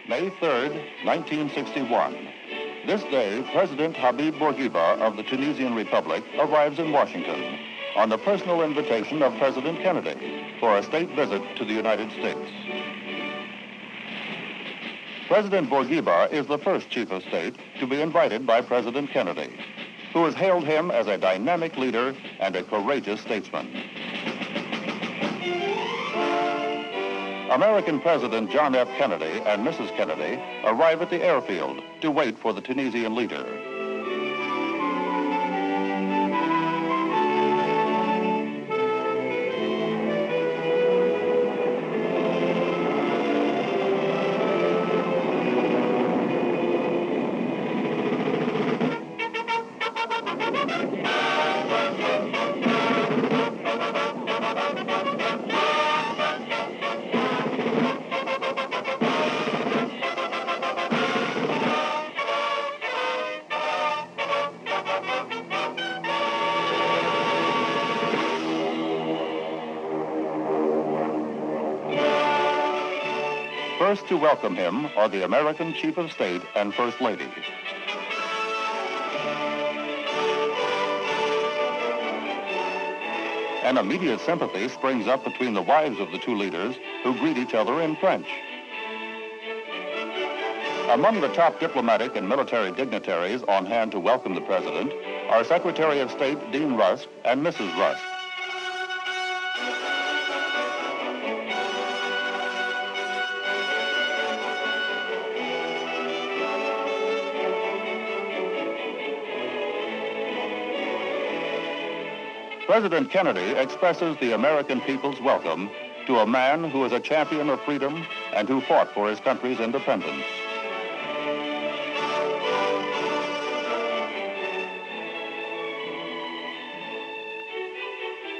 May 3rd, 1961. This day, President Habib Bourguiba of the Tunisian Republic arrives in Washington on the personal invitation of President Kennedy for a state visit to the United States. President Bourguiba is the first chief of state to be invited by President Kennedy, who has hailed him as a dynamic leader and a courageous statesman. American President John F. Kennedy and Mrs. Kennedy arrive at the airfield to wait for the Tunisian leader. First to welcome him are the American Chief of State and First Lady. An immediate sympathy springs up between the wives of the two leaders, who greet each other in French. Among the top diplomatic and military dignitaries on hand to welcome the president are Secretary of State Dean Rusk and Mrs. Rusk. President Kennedy expresses the American people's welcome to a man who is a champion of freedom and who fought for his country's independence.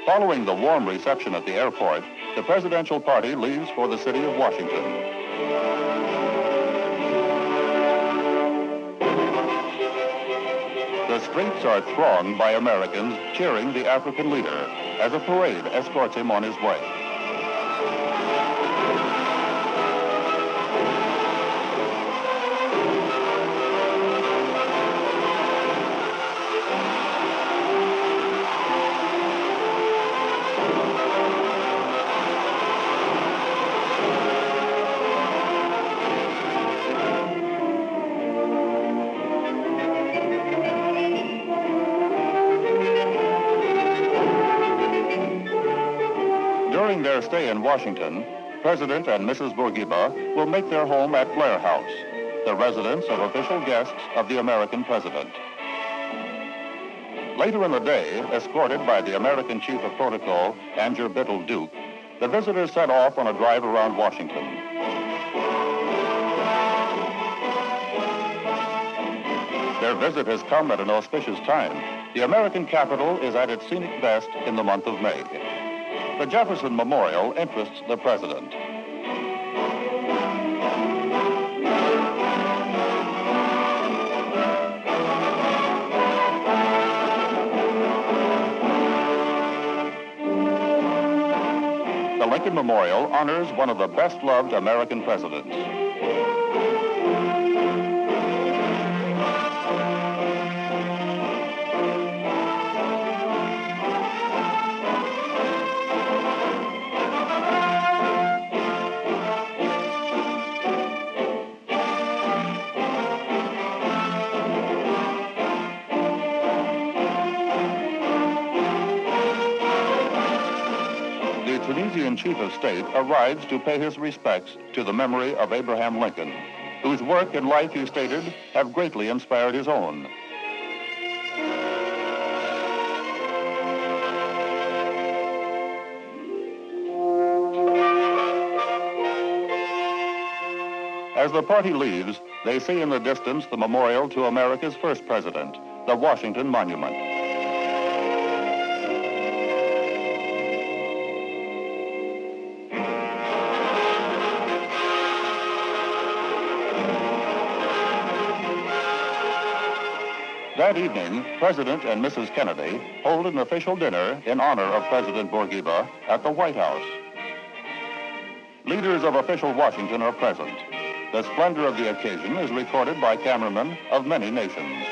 Following the warm reception at the airport, the presidential party leaves for the city of Washington. The streets are thronged by Americans cheering the African leader as a parade escorts him on his way. During their stay in Washington, President and Mrs. Bourguiba will make their home at Blair House, the residence of official guests of the American president. Later in the day, escorted by the American Chief of Protocol, Andrew Bittle Duke, the visitors set off on a drive around Washington. Their visit has come at an auspicious time. The American capital is at its scenic best in the month of May. The Jefferson Memorial interests the president. The Lincoln Memorial honors one of the best-loved American presidents. The Tunisian Chief of State arrives to pay his respects to the memory of Abraham Lincoln, whose work and life, he stated, have greatly inspired his own. As the party leaves, they see in the distance the memorial to America's first president, the Washington Monument. That evening, President and Mrs. Kennedy hold an official dinner in honor of President Bourguiba at the White House. Leaders of official Washington are present. The splendor of the occasion is recorded by cameramen of many nations.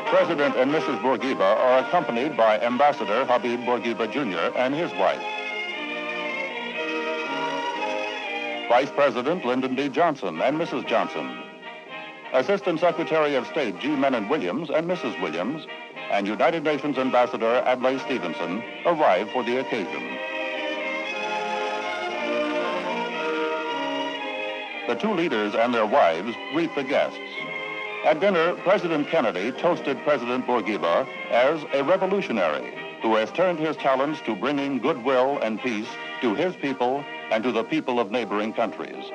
President and Mrs. Bourguiba are accompanied by Ambassador Habib Bourguiba Jr. and his wife. Vice President Lyndon D. Johnson and Mrs. Johnson. Assistant Secretary of State G. Menon Williams and Mrs. Williams, and United Nations Ambassador Adlai Stevenson arrive for the occasion. The two leaders and their wives greet the guests. At dinner, President Kennedy toasted President Bourguiba as a revolutionary who has turned his talents to bringing goodwill and peace to his people and to the people of neighboring countries.